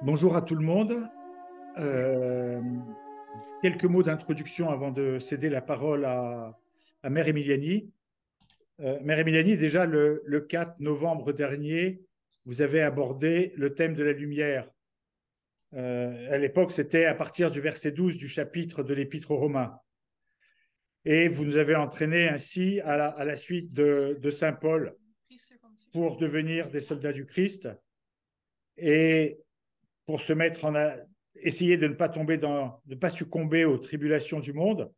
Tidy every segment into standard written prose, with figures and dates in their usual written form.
Bonjour à tout le monde. Euh, Quelques mots d'introduction avant de céder la parole à Mère Emiliani. Mère Emiliani, déjà le 4 novembre dernier, vous avez abordé le thème de la lumière. À l'époque, c'était à partir du verset 12 du chapitre de l'Épître aux Romains. Et vous nous avez entraînés ainsi à la suite de Saint Paul pour devenir des soldats du Christ et pour se mettre essayer de ne pas tomber de ne pas succomber aux tribulations du monde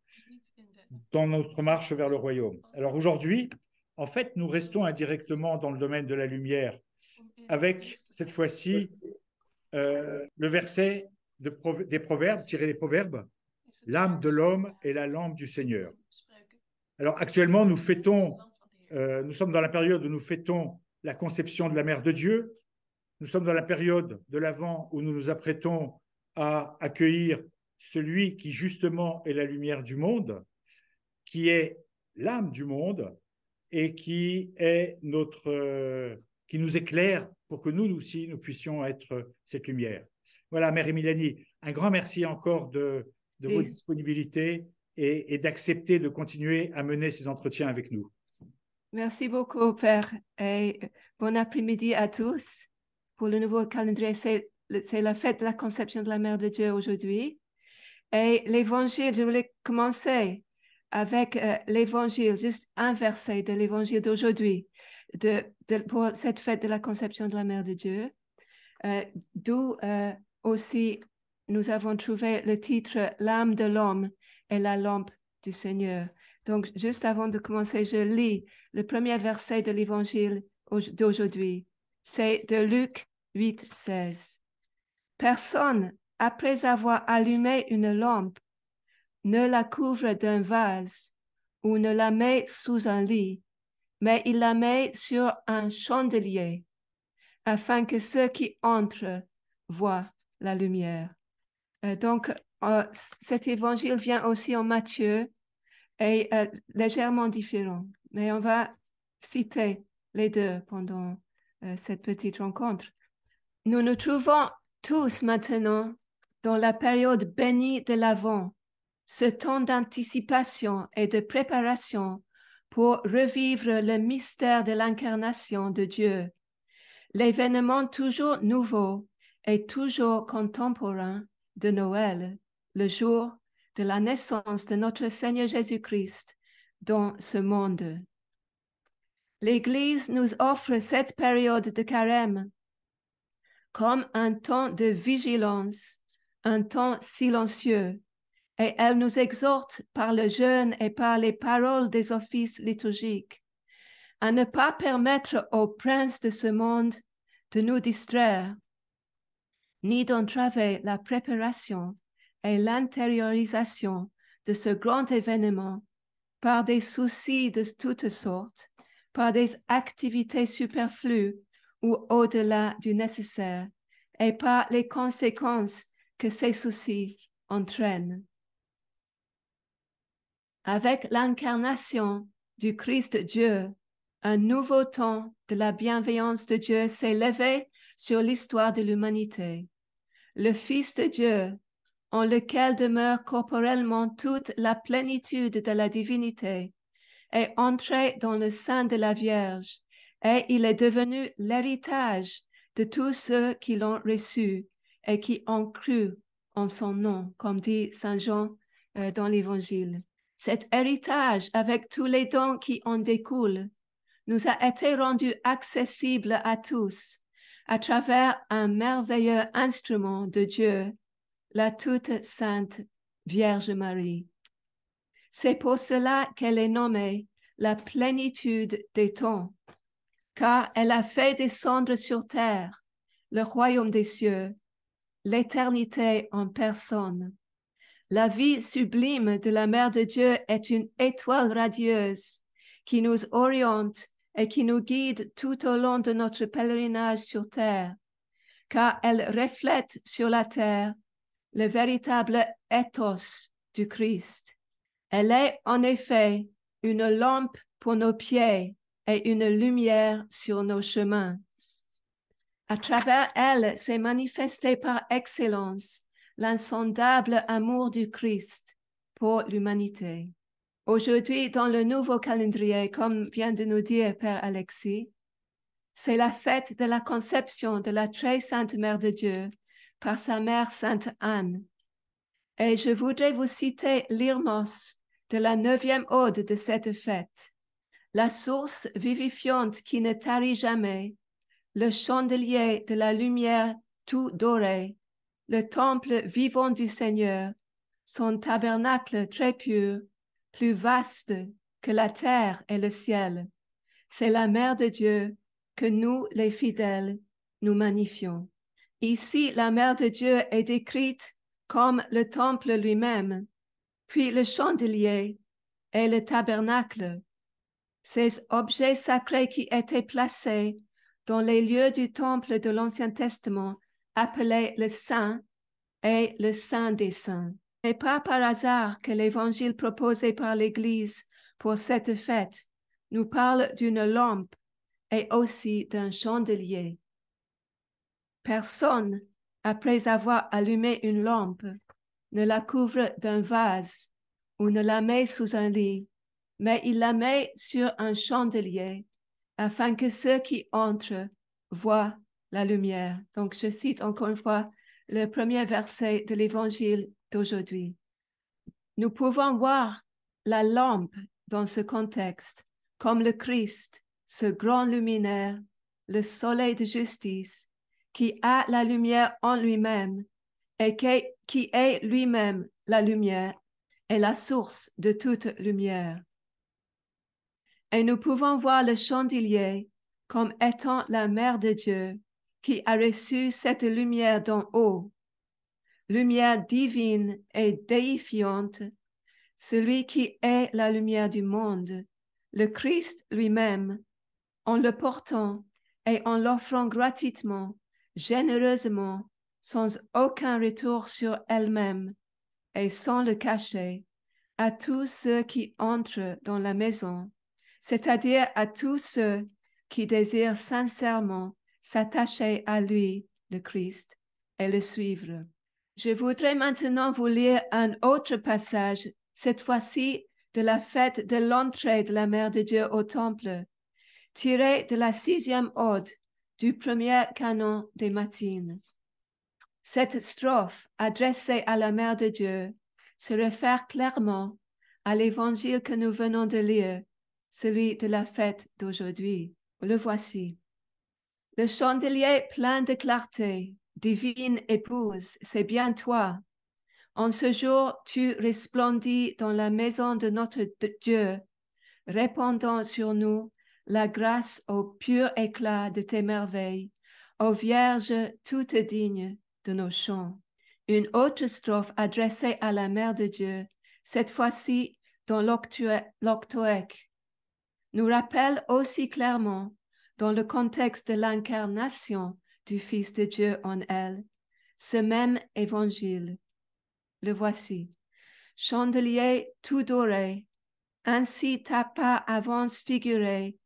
dans notre marche vers le royaume. Alors aujourd'hui, en fait, nous restons indirectement dans le domaine de la lumière, avec cette fois-ci le verset des Proverbes, tiré des Proverbes, l'âme de l'homme est la lampe du Seigneur. Alors actuellement, nous sommes dans la période où nous fêtons la conception de la Mère de Dieu. Nous sommes dans la période de l'Avent où nous nous apprêtons à accueillir celui qui justement est la lumière du monde, qui est l'âme du monde et qui nous éclaire pour que nous aussi nous puissions être cette lumière. Voilà, Mère Emiliani, un grand merci encore de votre disponibilité et d'accepter de continuer à mener ces entretiens avec nous. Merci beaucoup, Père, et bon après-midi à tous. Pour le nouveau calendrier, c'est la fête de la conception de la Mère de Dieu aujourd'hui. Et l'évangile, je voulais commencer avec l'évangile, juste un verset de l'évangile d'aujourd'hui, pour cette fête de la conception de la Mère de Dieu, d'où aussi nous avons trouvé le titre « L'âme de l'homme et la lampe du Seigneur ». Donc, juste avant de commencer, je lis le premier verset de l'évangile d'aujourd'hui. C'est de Luc 8, 16. « Personne, après avoir allumé une lampe, ne la couvre d'un vase ou ne la met sous un lit, mais il la met sur un chandelier, afin que ceux qui entrent voient la lumière. » Donc, cet évangile vient aussi en Matthieu et légèrement différent, mais on va citer les deux pendant cette petite rencontre. Nous nous trouvons tous maintenant dans la période bénie de l'Avent, ce temps d'anticipation et de préparation pour revivre le mystère de l'incarnation de Dieu, l'événement toujours nouveau et toujours contemporain de Noël, le jour de la naissance de notre Seigneur Jésus-Christ dans ce monde. L'Église nous offre cette période de carême comme un temps de vigilance, un temps silencieux, et elle nous exhorte par le jeûne et par les paroles des offices liturgiques à ne pas permettre aux princes de ce monde de nous distraire, ni d'entraver la préparation et l'intériorisation de ce grand événement par des soucis de toutes sortes, par des activités superflues ou au-delà du nécessaire, et par les conséquences que ces soucis entraînent. Avec l'incarnation du Christ Dieu, un nouveau temps de la bienveillance de Dieu s'est levé sur l'histoire de l'humanité. Le Fils de Dieu, en lequel demeure corporellement toute la plénitude de la divinité, est entré dans le sein de la Vierge et il est devenu l'héritage de tous ceux qui l'ont reçu et qui ont cru en son nom, comme dit Saint Jean dans l'Évangile. Cet héritage, avec tous les dons qui en découlent, nous a été rendu accessible à tous à travers un merveilleux instrument de Dieu, la toute sainte Vierge Marie. C'est pour cela qu'elle est nommée la plénitude des temps, car elle a fait descendre sur terre le royaume des cieux, l'éternité en personne. La vie sublime de la Mère de Dieu est une étoile radieuse qui nous oriente et qui nous guide tout au long de notre pèlerinage sur terre, car elle reflète sur la terre le véritable ethos du Christ. Elle est en effet une lampe pour nos pieds et une lumière sur nos chemins. À travers elle s'est manifesté par excellence l'insondable amour du Christ pour l'humanité. Aujourd'hui, dans le nouveau calendrier, comme vient de nous dire Père Alexis, c'est la fête de la conception de la très sainte Mère de Dieu par sa mère Sainte Anne. Et je voudrais vous citer l'Irmos de la 9e ode de cette fête. La source vivifiante qui ne tarit jamais, le chandelier de la lumière tout doré, le temple vivant du Seigneur, son tabernacle très pur, plus vaste que la terre et le ciel. C'est la Mère de Dieu que nous, les fidèles, nous magnifions. Ici, la Mère de Dieu est décrite comme le temple lui-même, puis le chandelier et le tabernacle, ces objets sacrés qui étaient placés dans les lieux du temple de l'Ancien Testament, appelés le Saint et le Saint des Saints. Ce n'est pas par hasard que l'évangile proposé par l'Église pour cette fête nous parle d'une lampe et aussi d'un chandelier. Personne, après avoir allumé une lampe, ne la couvre d'un vase ou ne la met sous un lit, mais il la met sur un chandelier afin que ceux qui entrent voient la lumière. Donc, je cite encore une fois le premier verset de l'évangile d'aujourd'hui. Nous pouvons voir la lampe dans ce contexte comme le Christ, ce grand luminaire, le soleil de justice, qui a la lumière en lui-même et qui est lui-même la lumière et la source de toute lumière. Et nous pouvons voir le chandelier comme étant la Mère de Dieu qui a reçu cette lumière d'en haut, lumière divine et déifiante, celui qui est la lumière du monde, le Christ lui-même, en le portant et en l'offrant gratuitement, généreusement, sans aucun retour sur elle-même et sans le cacher, à tous ceux qui entrent dans la maison, c'est-à-dire à tous ceux qui désirent sincèrement s'attacher à lui, le Christ, et le suivre. Je voudrais maintenant vous lire un autre passage, cette fois-ci de la fête de l'entrée de la Mère de Dieu au Temple, tiré de la 6e ode du premier canon des Matines. Cette strophe adressée à la Mère de Dieu se réfère clairement à l'évangile que nous venons de lire, celui de la fête d'aujourd'hui. Le voici. Le chandelier plein de clarté, divine épouse, c'est bien toi. En ce jour, tu resplendis dans la maison de notre Dieu, répandant sur nous la grâce au pur éclat de tes merveilles, ô Vierge toute digne de nos chants. Une autre strophe adressée à la Mère de Dieu, cette fois-ci dans l'octoèque, nous rappelle aussi clairement, dans le contexte de l'incarnation du Fils de Dieu en elle, ce même évangile. Le voici. Chandelier tout doré, ainsi ta pas avance figurée,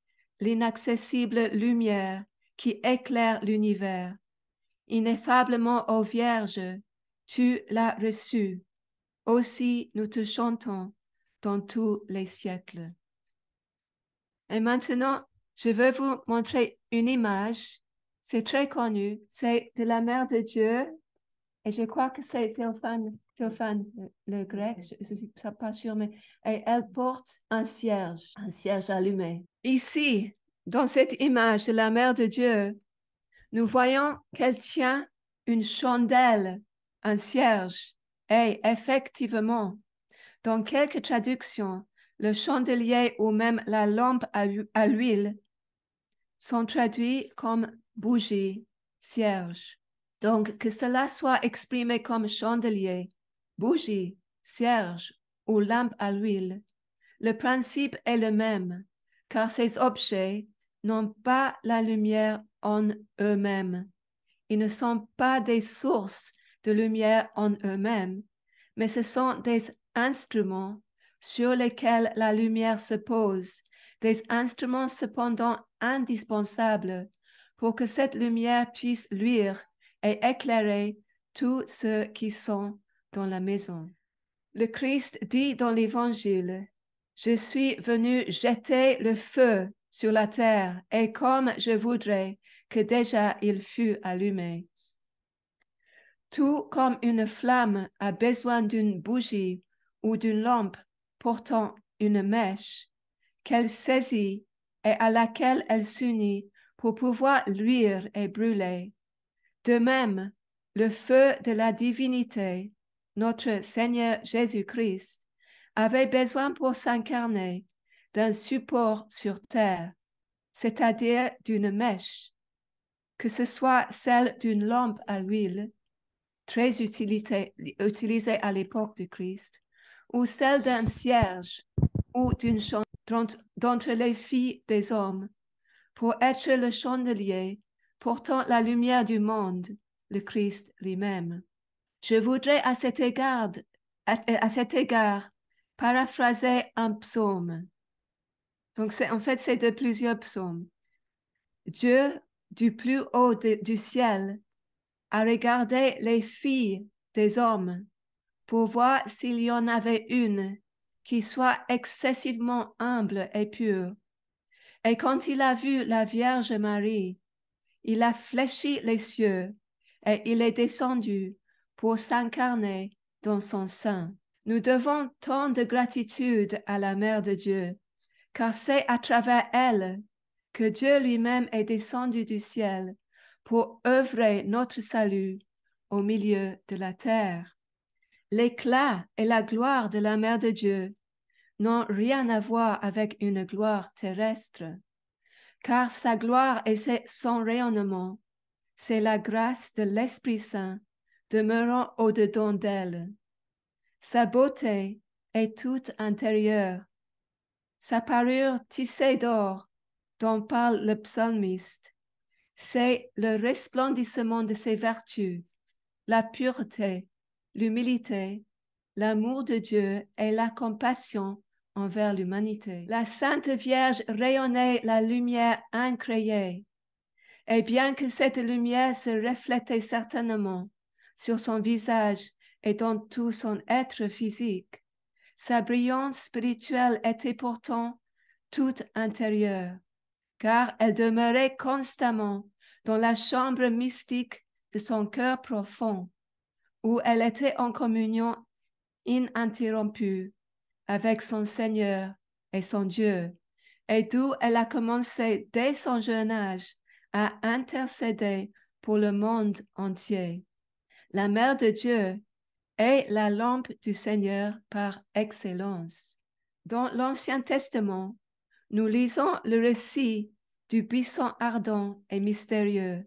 l'inaccessible lumière qui éclaire l'univers. Ineffablement, ô Vierge, tu l'as reçue. Aussi nous te chantons dans tous les siècles. Et maintenant, je veux vous montrer une image. C'est très connu. C'est de la Mère de Dieu. Et je crois que c'est Théophane, le grec, je ne suis pas sûre, mais et elle porte un cierge allumé. Ici, dans cette image de la Mère de Dieu, nous voyons qu'elle tient une chandelle, un cierge. Et effectivement, dans quelques traductions, le chandelier ou même la lampe à l'huile sont traduits comme bougie, cierge. Donc, que cela soit exprimé comme chandelier, bougie, cierge ou lampe à l'huile, le principe est le même, car ces objets n'ont pas la lumière en eux-mêmes. Ils ne sont pas des sources de lumière en eux-mêmes, mais ce sont des instruments sur lesquels la lumière se pose, des instruments cependant indispensables pour que cette lumière puisse luire et éclairer tous ceux qui sont dans la maison. Le Christ dit dans l'Évangile, « Je suis venu jeter le feu sur la terre et comme je voudrais que déjà il fût allumé. » Tout comme une flamme a besoin d'une bougie ou d'une lampe portant une mèche qu'elle saisit et à laquelle elle s'unit pour pouvoir luire et brûler. De même, le feu de la divinité, notre Seigneur Jésus-Christ, avait besoin pour s'incarner d'un support sur terre, c'est-à-dire d'une mèche, que ce soit celle d'une lampe à l'huile, très utilisée à l'époque du Christ, ou celle d'un cierge ou d'une d'entre les filles des hommes, pour être le chandelier portant la lumière du monde, le Christ lui-même. Je voudrais à cet égard paraphraser un psaume. Donc, c'est de plusieurs psaumes. Dieu, du plus haut du ciel, a regardé les filles des hommes pour voir s'il y en avait une qui soit excessivement humble et pure. Et quand il a vu la Vierge Marie, il a fléchi les cieux et il est descendu pour s'incarner dans son sein. Nous devons tant de gratitude à la Mère de Dieu, car c'est à travers elle que Dieu lui-même est descendu du ciel pour œuvrer notre salut au milieu de la terre. L'éclat et la gloire de la Mère de Dieu n'ont rien à voir avec une gloire terrestre, car sa gloire et son rayonnement, c'est la grâce de l'Esprit Saint demeurant au-dedans d'elle. Sa beauté est toute intérieure. Sa parure tissée d'or, dont parle le psalmiste, c'est le resplendissement de ses vertus, la pureté, l'humilité, l'amour de Dieu et la compassion envers l'humanité. La Sainte Vierge rayonnait la lumière incréée, et bien que cette lumière se reflétait certainement sur son visage et dans tout son être physique, sa brillance spirituelle était pourtant toute intérieure, car elle demeurait constamment dans la chambre mystique de son cœur profond, où elle était en communion ininterrompue avec son Seigneur et son Dieu, et d'où elle a commencé dès son jeune âge à intercéder pour le monde entier. La Mère de Dieu est la lampe du Seigneur par excellence. Dans l'Ancien Testament, nous lisons le récit du buisson ardent et mystérieux,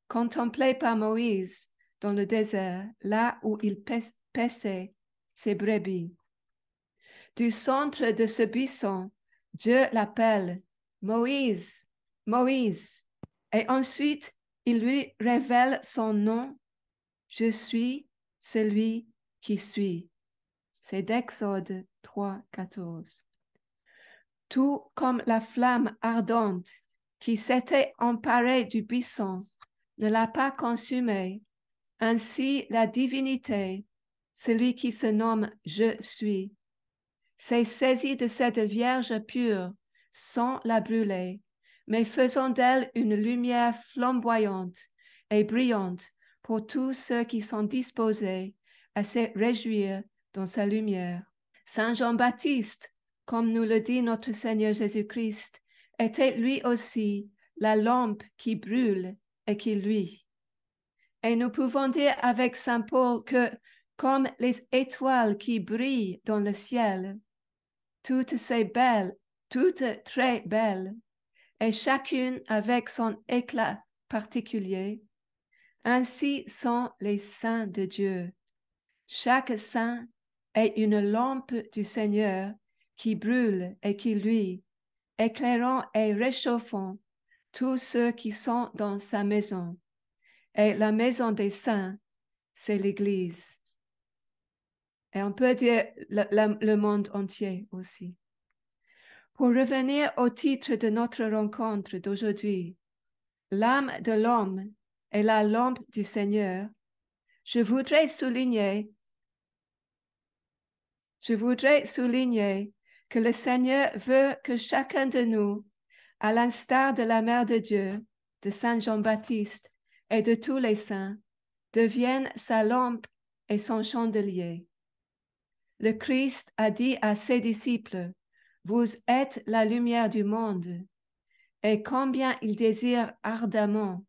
contemplé par Moïse dans le désert, là où il paissait ses brebis. Du centre de ce buisson, Dieu l'appelle Moïse, Moïse, et ensuite il lui révèle son nom. Je suis celui qui suis. C'est d'Exode 3, 14. Tout comme la flamme ardente qui s'était emparée du buisson ne l'a pas consumé, ainsi la divinité, celui qui se nomme Je suis, s'est saisi de cette Vierge pure sans la brûler, mais faisant d'elle une lumière flamboyante et brillante pour tous ceux qui sont disposés à se réjouir dans sa lumière. Saint Jean-Baptiste, comme nous le dit notre Seigneur Jésus-Christ, était lui aussi la lampe qui brûle et qui luit. Et nous pouvons dire avec Saint Paul que, comme les étoiles qui brillent dans le ciel, toutes très belles, et chacune avec son éclat particulier, ainsi sont les saints de Dieu. Chaque saint est une lampe du Seigneur qui brûle et qui luit, éclairant et réchauffant tous ceux qui sont dans sa maison. Et la maison des saints c'est l'Église. Et on peut dire le monde entier aussi. Pour revenir au titre de notre rencontre d'aujourd'hui, l'âme de l'homme est la lampe du Seigneur, je voudrais souligner que le Seigneur veut que chacun de nous, à l'instar de la Mère de Dieu, de Saint Jean-Baptiste et de tous les saints, devienne sa lampe et son chandelier. Le Christ a dit à ses disciples, « Vous êtes la lumière du monde ». Et combien il désire ardemment,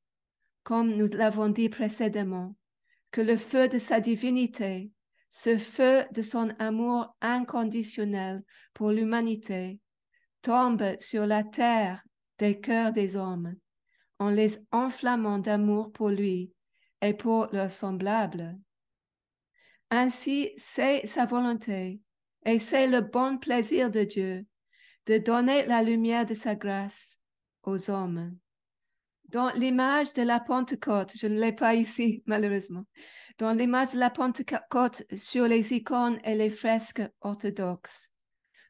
comme nous l'avons dit précédemment, que le feu de sa divinité, ce feu de son amour inconditionnel pour l'humanité, tombe sur la terre des cœurs des hommes, en les enflammant d'amour pour lui et pour leurs semblables. Ainsi, c'est sa volonté et c'est le bon plaisir de Dieu de donner la lumière de sa grâce aux hommes. Dans l'image de la Pentecôte, je ne l'ai pas ici malheureusement, dans l'image de la Pentecôte sur les icônes et les fresques orthodoxes,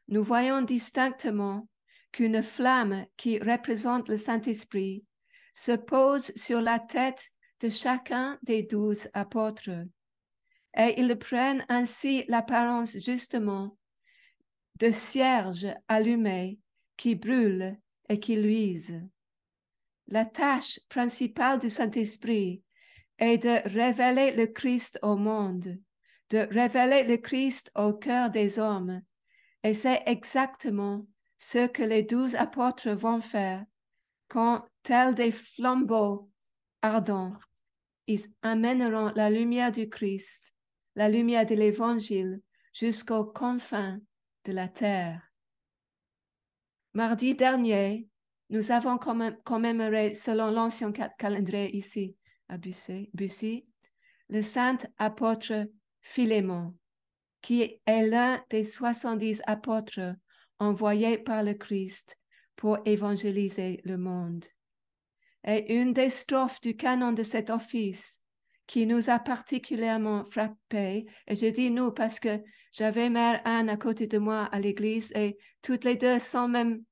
nous voyons distinctement qu'une flamme qui représente le Saint-Esprit se pose sur la tête de chacun des 12 apôtres. Et ils prennent ainsi l'apparence justement de cierges allumés qui brûlent et qui luisent. La tâche principale du Saint-Esprit est de révéler le Christ au monde, de révéler le Christ au cœur des hommes. Et c'est exactement ce que les 12 apôtres vont faire quand, tels des flambeaux ardents, ils amèneront la lumière du Christ, la lumière de l'Évangile, jusqu'aux confins de la terre. Mardi dernier, nous avons commémoré, selon l'ancien calendrier ici à Bussy, le saint apôtre Philémon, qui est l'un des 70 apôtres envoyés par le Christ pour évangéliser le monde. Et une des strophes du canon de cet office qui nous a particulièrement frappés, et je dis nous parce que j'avais Mère Anne à côté de moi à l'église et toutes les deux sans même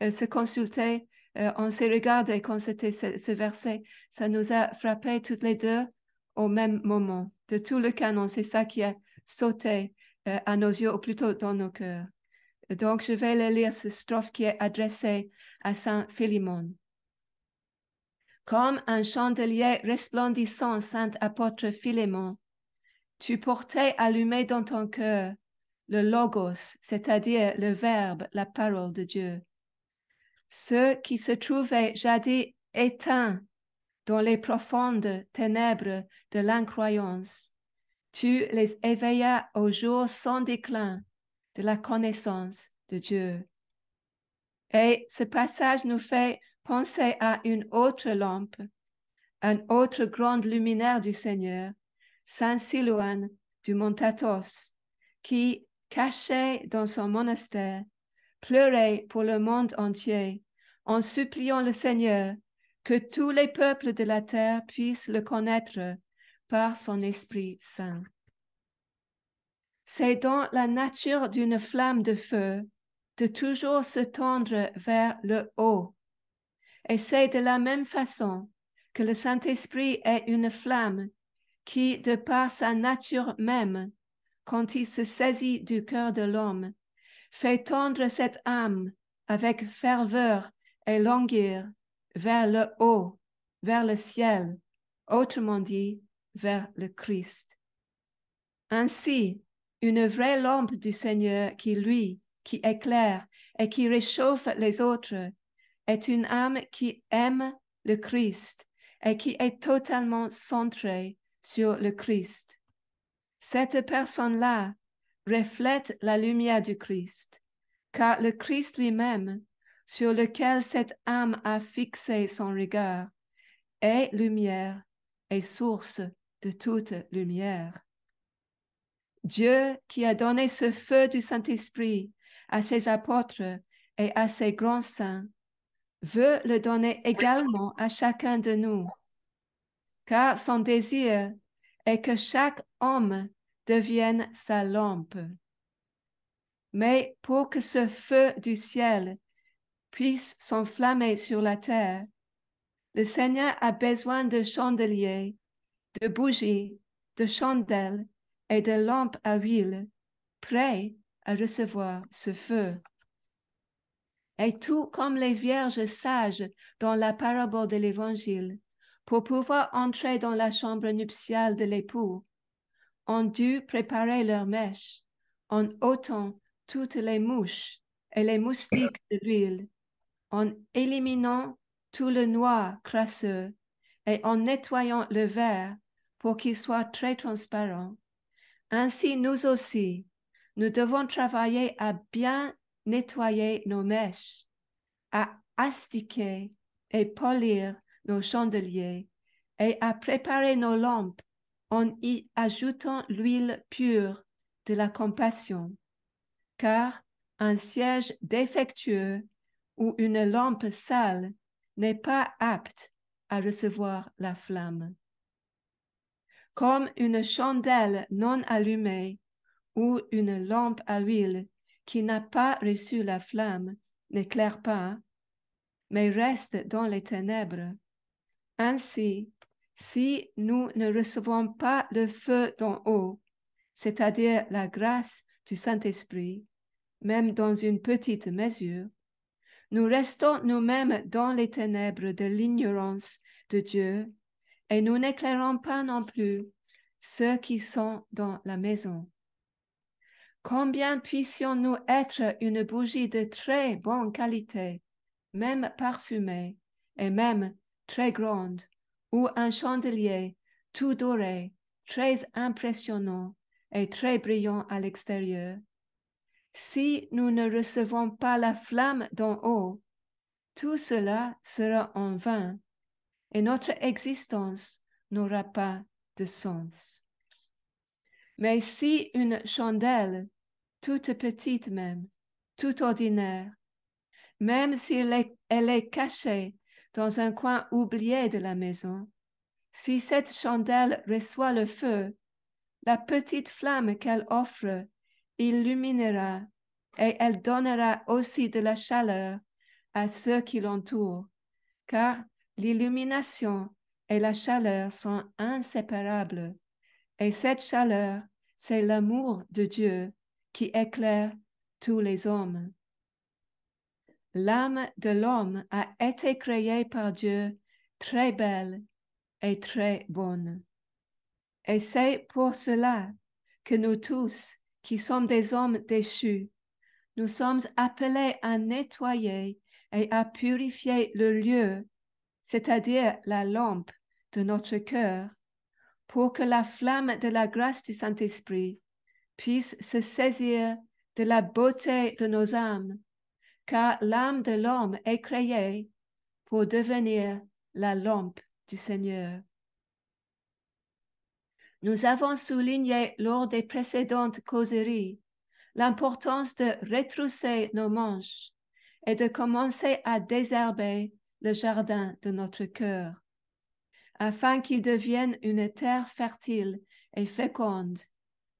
se consulter, on s'est regardé quand c'était ce verset, ça nous a frappés toutes les deux au même moment, de tout le canon, c'est ça qui a sauté à nos yeux, ou plutôt dans nos cœurs. Donc je vais le lire, cette strophe qui est adressée à Saint Philémon. Comme un chandelier resplendissant, saint apôtre Philémon, tu portais allumé dans ton cœur le logos, c'est-à-dire le verbe, la parole de Dieu. Ceux qui se trouvaient jadis éteints dans les profondes ténèbres de l'incroyance, tu les éveillas au jour sans déclin de la connaissance de Dieu. Et ce passage nous fait penser à une autre lampe, un autre grand luminaire du Seigneur, Saint Silouan du Mont Athos, qui, caché dans son monastère, pleurait pour le monde entier en suppliant le Seigneur que tous les peuples de la terre puissent le connaître par son Esprit Saint. C'est dans la nature d'une flamme de feu de toujours se tendre vers le haut. Et c'est de la même façon que le Saint-Esprit est une flamme qui, de par sa nature même, quand il se saisit du cœur de l'homme, fait tendre cette âme avec ferveur et langueur vers le haut, vers le ciel, autrement dit, vers le Christ. Ainsi, une vraie lampe du Seigneur qui éclaire et qui réchauffe les autres, est une âme qui aime le Christ et qui est totalement centrée sur le Christ. Cette personne-là reflète la lumière du Christ, car le Christ lui-même, sur lequel cette âme a fixé son regard, est lumière et source de toute lumière. Dieu qui a donné ce feu du Saint-Esprit à ses apôtres et à ses grands saints, veut le donner également à chacun de nous, car son désir et que chaque homme devienne sa lampe. Mais pour que ce feu du ciel puisse s'enflammer sur la terre, le Seigneur a besoin de chandeliers, de bougies, de chandelles et de lampes à huile, prêts à recevoir ce feu. Et tout comme les vierges sages dans la parabole de l'Évangile, pour pouvoir entrer dans la chambre nuptiale de l'époux, ont dû préparer leurs mèches en ôtant toutes les mouches et les moustiques de l'huile, en éliminant tout le noir crasseux et en nettoyant le verre pour qu'il soit très transparent. Ainsi, nous aussi, nous devons travailler à bien nettoyer nos mèches, à astiquer et polir nos chandeliers et à préparer nos lampes en y ajoutant l'huile pure de la compassion, car un cierge défectueux ou une lampe sale n'est pas apte à recevoir la flamme. Comme une chandelle non allumée ou une lampe à huile qui n'a pas reçu la flamme n'éclaire pas, mais reste dans les ténèbres. Ainsi, si nous ne recevons pas le feu d'en haut, c'est-à-dire la grâce du Saint-Esprit, même dans une petite mesure, nous restons nous-mêmes dans les ténèbres de l'ignorance de Dieu et nous n'éclairons pas non plus ceux qui sont dans la maison. Combien puissions-nous être une bougie de très bonne qualité, même parfumée et même très grande, ou un chandelier tout doré, très impressionnant et très brillant à l'extérieur. Si nous ne recevons pas la flamme d'en haut, tout cela sera en vain et notre existence n'aura pas de sens. Mais si une chandelle, toute petite même, toute ordinaire, même si elle est cachée dans un coin oublié de la maison, si cette chandelle reçoit le feu, la petite flamme qu'elle offre illuminera et elle donnera aussi de la chaleur à ceux qui l'entourent, car l'illumination et la chaleur sont inséparables, et cette chaleur, c'est l'amour de Dieu qui éclaire tous les hommes. L'âme de l'homme a été créée par Dieu très belle et très bonne. Et c'est pour cela que nous tous, qui sommes des hommes déchus, nous sommes appelés à nettoyer et à purifier le lieu, c'est-à-dire la lampe de notre cœur, pour que la flamme de la grâce du Saint-Esprit puisse se saisir de la beauté de nos âmes, car l'âme de l'homme est créée pour devenir la lampe du Seigneur. Nous avons souligné lors des précédentes causeries l'importance de retrousser nos manches et de commencer à désherber le jardin de notre cœur, afin qu'il devienne une terre fertile et féconde,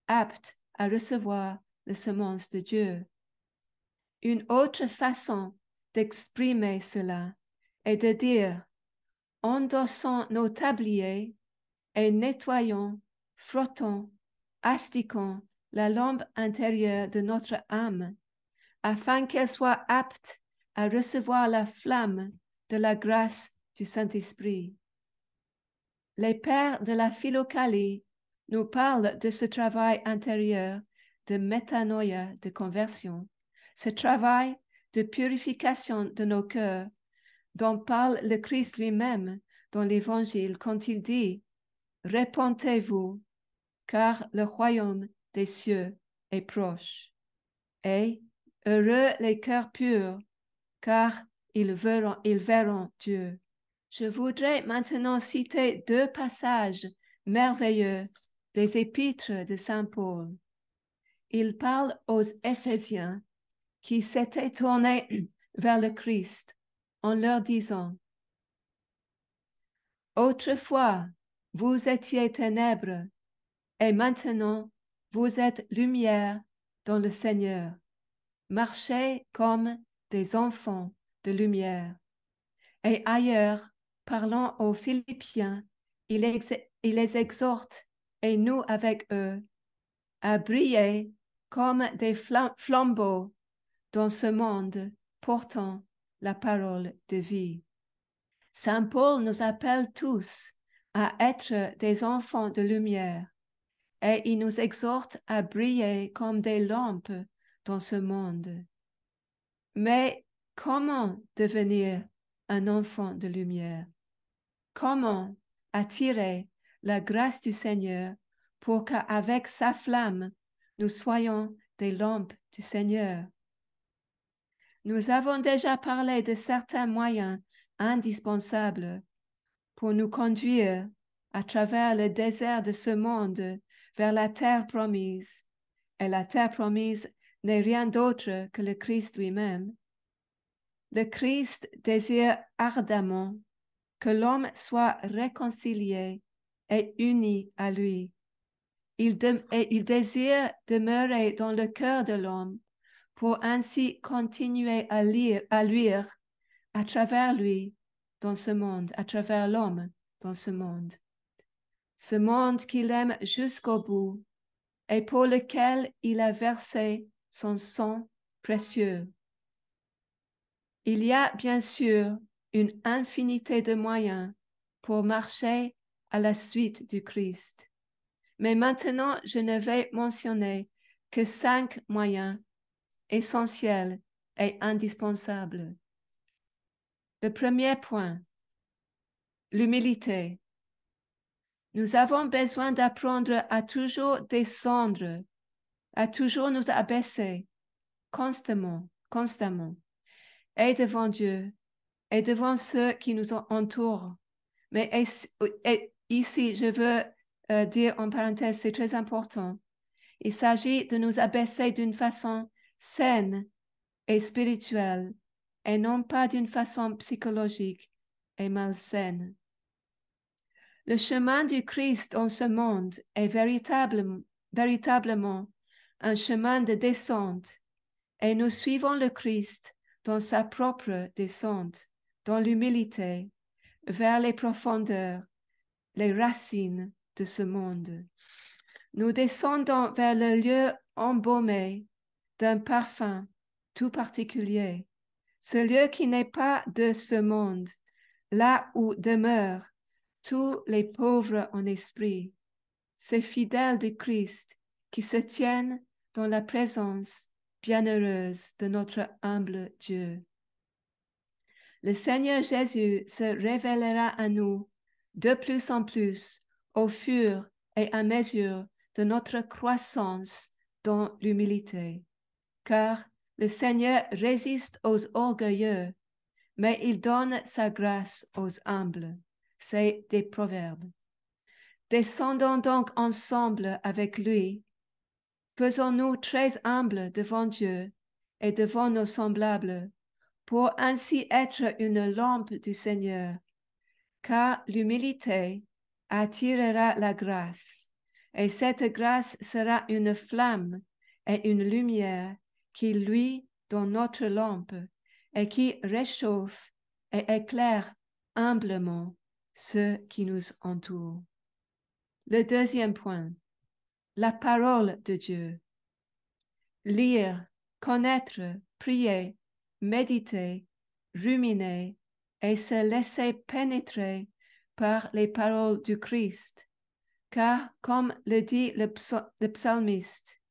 apte à recevoir les semences de Dieu. Une autre façon d'exprimer cela est de dire: endossons nos tabliers et nettoyons, frottons, astiquons la lampe intérieure de notre âme, afin qu'elle soit apte à recevoir la flamme de la grâce du Saint-Esprit. Les pères de la Philokalie nous parlent de ce travail intérieur de métanoïa, de conversion, ce travail de purification de nos cœurs dont parle le Christ lui-même dans l'Évangile quand il dit: « Répentez-vous, car le royaume des cieux est proche. » Et « Heureux les cœurs purs, car ils verront Dieu. » Je voudrais maintenant citer deux passages merveilleux des épîtres de Saint Paul. Il parle aux Éphésiens qui s'étaient tournés vers le Christ en leur disant: « Autrefois, vous étiez ténèbres, Et maintenant, vous êtes lumière dans le Seigneur. Marchez comme des enfants de lumière. Et ailleurs, parlant aux Philippiens, il les exhorte, et nous avec eux, à briller comme des flambeaux dans ce monde portant la parole de vie. Saint Paul nous appelle tous à être des enfants de lumière et il nous exhorte à briller comme des lampes dans ce monde. Mais comment devenir un enfant de lumière? Comment attirer la grâce du Seigneur pour qu'avec sa flamme, nous soyons des lampes du Seigneur? Nous avons déjà parlé de certains moyens indispensables pour nous conduire à travers le désert de ce monde vers la terre promise. Et la terre promise n'est rien d'autre que le Christ lui-même. Le Christ désire ardemment que l'homme soit réconcilié et uni à lui. Il désire demeurer dans le cœur de l'homme pour ainsi continuer à luire à travers lui dans ce monde, à travers l'homme dans ce monde. Ce monde qu'il aime jusqu'au bout et pour lequel il a versé son sang précieux. Il y a bien sûr une infinité de moyens pour marcher à la suite du Christ. Mais maintenant, je ne vais mentionner que 5 moyens essentiels et indispensables. Le premier point, l'humilité. Nous avons besoin d'apprendre à toujours descendre, à toujours nous abaisser, constamment, et devant Dieu, et devant ceux qui nous entourent. Mais ici, je veux dire en parenthèse, c'est très important. Il s'agit de nous abaisser d'une façon saine et spirituelle, et non pas d'une façon psychologique et malsaine. Le chemin du Christ dans ce monde est véritablement un chemin de descente, et nous suivons le Christ dans sa propre descente, dans l'humilité, vers les profondeurs, les racines de ce monde. Nous descendons vers le lieu embaumé d'un parfum tout particulier, ce lieu qui n'est pas de ce monde, là où demeurent tous les pauvres en esprit, ces fidèles de Christ qui se tiennent dans la présence bienheureuse de notre humble Dieu. Le Seigneur Jésus se révélera à nous de plus en plus au fur et à mesure de notre croissance dans l'humilité, car le Seigneur résiste aux orgueilleux, mais il donne sa grâce aux humbles. C'est des proverbes. Descendons donc ensemble avec lui. Faisons-nous très humbles devant Dieu et devant nos semblables, pour ainsi être une lampe du Seigneur, car l'humilité attirera la grâce, et cette grâce sera une flamme et une lumière qui luit dans notre lampe et qui réchauffe et éclaire humblement ceux qui nous entourent. Le deuxième point, la parole de Dieu. Lire, connaître, prier, méditer, ruminer et se laisser pénétrer par les paroles du Christ, car comme le dit le psalmiste,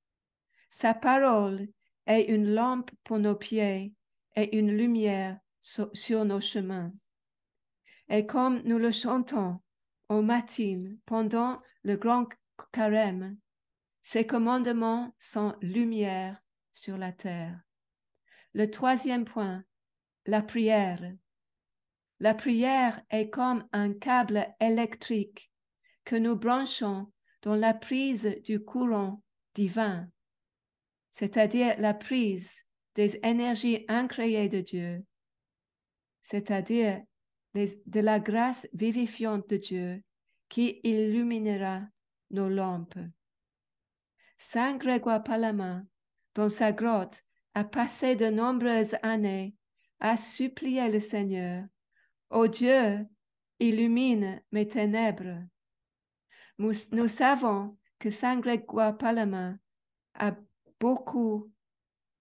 sa parole est une lampe pour nos pieds et une lumière sur nos chemins. Et comme nous le chantons au matin pendant le grand carême, ces commandements sont lumière sur la terre. Le troisième point, la prière. La prière est comme un câble électrique que nous branchons dans la prise du courant divin, c'est-à-dire la prise des énergies incréées de Dieu, c'est-à-dire de la grâce vivifiante de Dieu qui illuminera nos lampes. Saint Grégoire Palamin, dans sa grotte, a passé de nombreuses années à supplier le Seigneur. Ô Dieu, illumine mes ténèbres. Nous savons que Saint Grégoire Palamin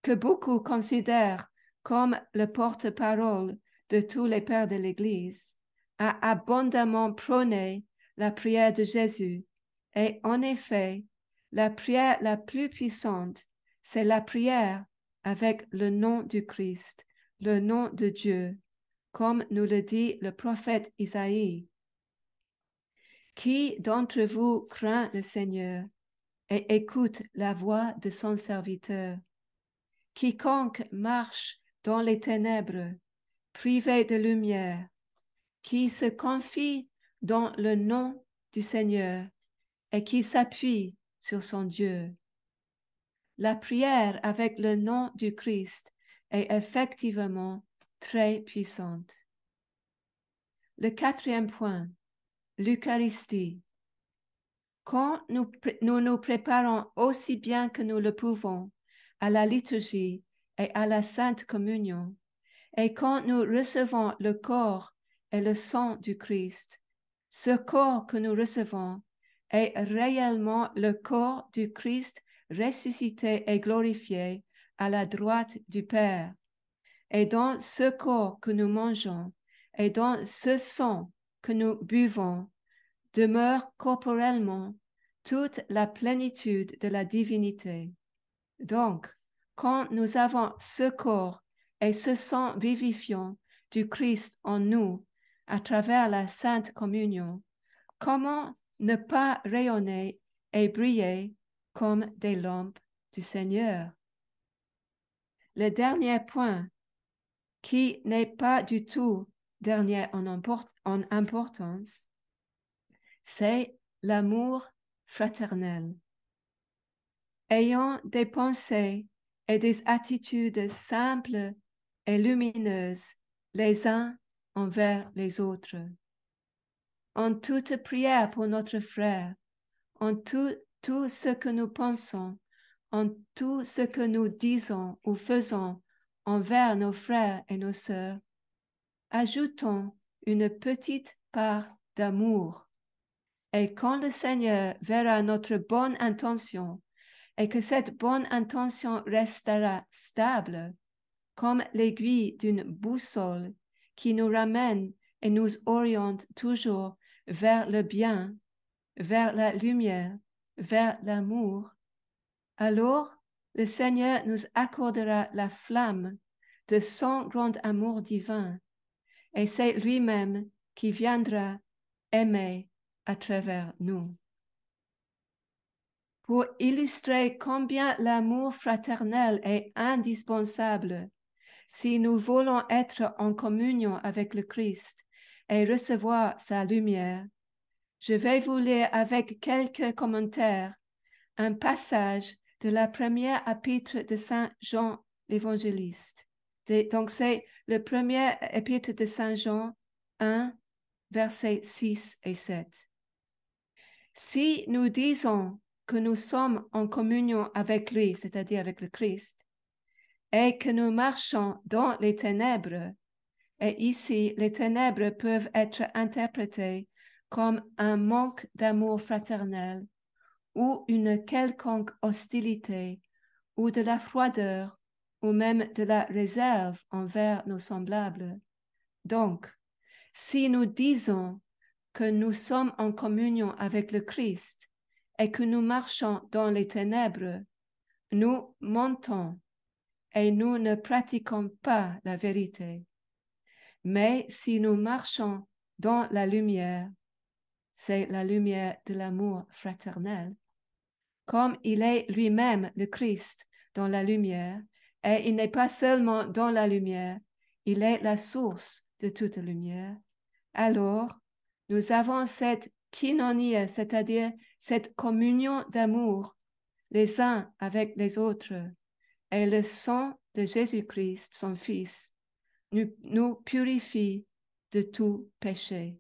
que beaucoup considèrent comme le porte-parole de tous les pères de l'Église, a abondamment prôné la prière de Jésus. Et en effet, la prière la plus puissante, c'est la prière avec le nom du Christ, le nom de Dieu, comme nous le dit le prophète Isaïe. Qui d'entre vous craint le Seigneur et écoute la voix de son serviteur? Quiconque marche dans les ténèbres, privé de lumière, qui se confie dans le nom du Seigneur et qui s'appuie sur son Dieu. La prière avec le nom du Christ est effectivement très puissante. Le quatrième point, l'Eucharistie. Quand nous nous préparons aussi bien que nous le pouvons à la liturgie et à la Sainte Communion, et quand nous recevons le corps et le sang du Christ, ce corps que nous recevons est réellement le corps du Christ ressuscité et glorifié à la droite du Père. Et dans ce corps que nous mangeons et dans ce sang que nous buvons, demeure corporellement toute la plénitude de la divinité. Donc, quand nous avons ce corps et ce sang vivifiant du Christ en nous à travers la Sainte Communion, comment ne pas rayonner et briller comme des lampes du Seigneur? Le dernier point, qui n'est pas du tout dernier en importance, c'est l'amour fraternel. Ayant des pensées et des attitudes simples et lumineuses les uns envers les autres. En toute prière pour notre frère, en tout ce que nous pensons, en tout ce que nous disons ou faisons envers nos frères et nos sœurs, ajoutons une petite part d'amour. Et quand le Seigneur verra notre bonne intention et que cette bonne intention restera stable, comme l'aiguille d'une boussole qui nous ramène et nous oriente toujours vers le bien, vers la lumière, vers l'amour, alors le Seigneur nous accordera la flamme de son grand amour divin, et c'est lui-même qui viendra aimer à travers nous. Pour illustrer combien l'amour fraternel est indispensable si nous voulons être en communion avec le Christ et recevoir sa lumière, je vais vous lire avec quelques commentaires un passage de la première épître de Saint Jean l'évangéliste. Donc c'est le premier épître de Saint Jean 1, versets 6 et 7. Si nous disons que nous sommes en communion avec lui, c'est-à-dire avec le Christ, et que nous marchons dans les ténèbres, et ici les ténèbres peuvent être interprétées comme un manque d'amour fraternel ou une quelconque hostilité ou de la froideur ou même de la réserve envers nos semblables. Donc, si nous disons que nous sommes en communion avec le Christ et que nous marchons dans les ténèbres, nous mentons et nous ne pratiquons pas la vérité. Mais si nous marchons dans la lumière, c'est la lumière de l'amour fraternel, comme il est lui-même le Christ dans la lumière, et il n'est pas seulement dans la lumière, il est la source de toute lumière. Alors, nous avons cette koinonia, c'est-à-dire cette communion d'amour les uns avec les autres, et le sang de Jésus-Christ, son Fils, nous purifie de tout péché.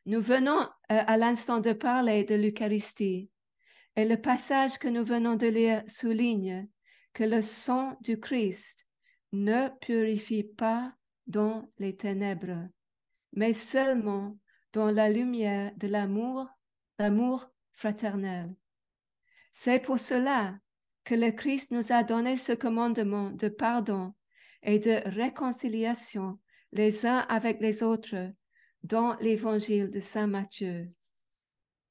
Nous venons à l'instant de parler de l'Eucharistie et le passage que nous venons de lire souligne que le sang du Christ ne purifie pas dans les ténèbres, mais seulement dans la lumière de l'amour fraternel. C'est pour cela que le Christ nous a donné ce commandement de pardon et de réconciliation les uns avec les autres dans l'évangile de Saint Matthieu.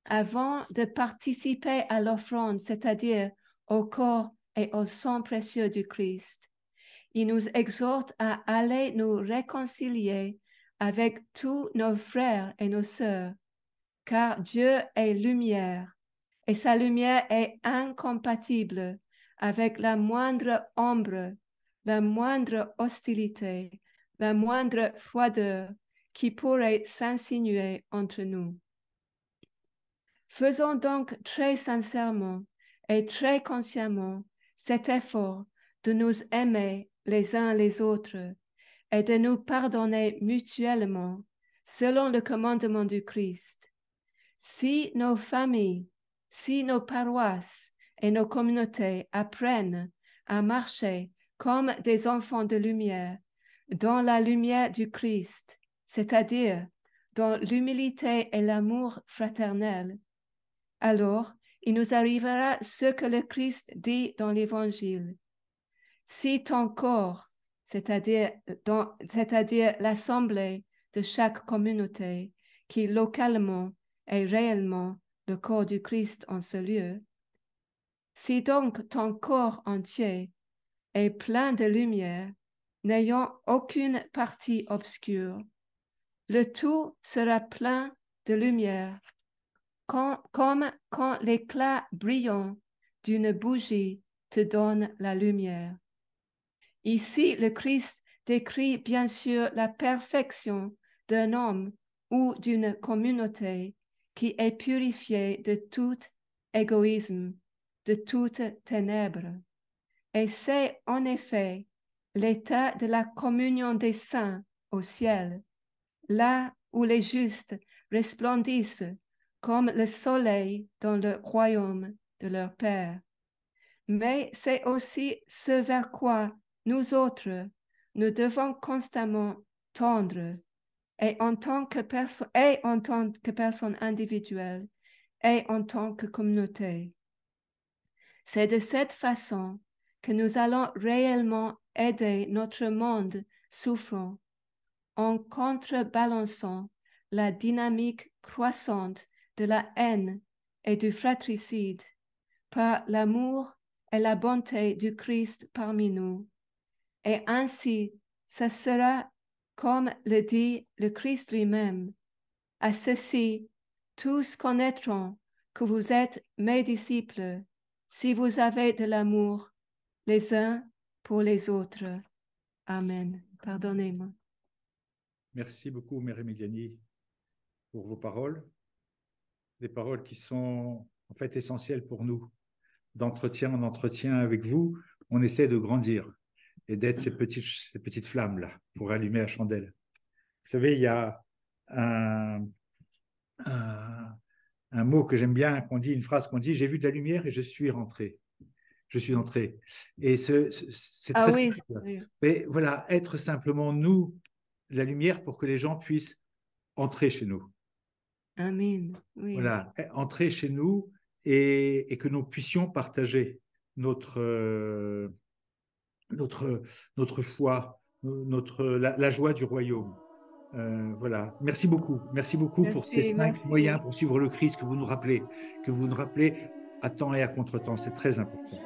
Avant de participer à l'offrande, c'est-à-dire au corps et au sang précieux du Christ, il nous exhorte à aller nous réconcilier avec tous nos frères et nos sœurs, car Dieu est lumière et sa lumière est incompatible avec la moindre ombre, la moindre hostilité, la moindre froideur qui pourrait s'insinuer entre nous. Faisons donc très sincèrement et très consciemment cet effort de nous aimer les uns les autres et de nous pardonner mutuellement selon le commandement du Christ. Si nos familles, si nos paroisses et nos communautés apprennent à marcher comme des enfants de lumière, dans la lumière du Christ, c'est-à-dire dans l'humilité et l'amour fraternel, alors il nous arrivera ce que le Christ dit dans l'Évangile. Si ton corps, c'est-à-dire l'assemblée de chaque communauté, qui localement est réellement le corps du Christ en ce lieu, si donc ton corps entier est plein de lumière, n'ayant aucune partie obscure, le tout sera plein de lumière, comme quand l'éclat brillant d'une bougie te donne la lumière. Ici, le Christ décrit bien sûr la perfection d'un homme ou d'une communauté qui est purifiée de tout égoïsme, de toute ténèbre. Et c'est en effet l'état de la communion des saints au ciel, là où les justes resplendissent comme le soleil dans le royaume de leur Père. Mais c'est aussi ce vers quoi nous autres, nous devons constamment tendre, et en tant que personne individuelle et en tant que communauté. C'est de cette façon que nous allons réellement aider notre monde souffrant en contrebalançant la dynamique croissante de la haine et du fratricide par l'amour et la bonté du Christ parmi nous. Et ainsi, ce sera comme le dit le Christ lui-même. À ceci, tous connaîtront que vous êtes mes disciples, si vous avez de l'amour les uns pour les autres. Amen. Pardonnez-moi. Merci beaucoup, Mère Emiliani, pour vos paroles. Des paroles qui sont en fait essentielles pour nous. D'entretien en entretien avec vous, on essaie de grandir et d'être ces petites flammes-là pour allumer la chandelle. Vous savez, il y a un mot que j'aime bien, qu'on dit, une phrase qu'on dit, j'ai vu de la lumière et je suis rentré. Je suis entré. Et c'est très Oui, simple. oui. Mais voilà, être simplement nous, la lumière pour que les gens puissent entrer chez nous. Amen. Oui. Voilà, entrer chez nous et que nous puissions partager notre foi, la joie du royaume. Voilà. Merci beaucoup. Merci beaucoup pour ces 5 moyens pour suivre le Christ que vous nous rappelez à temps et à contre-temps. C'est très important.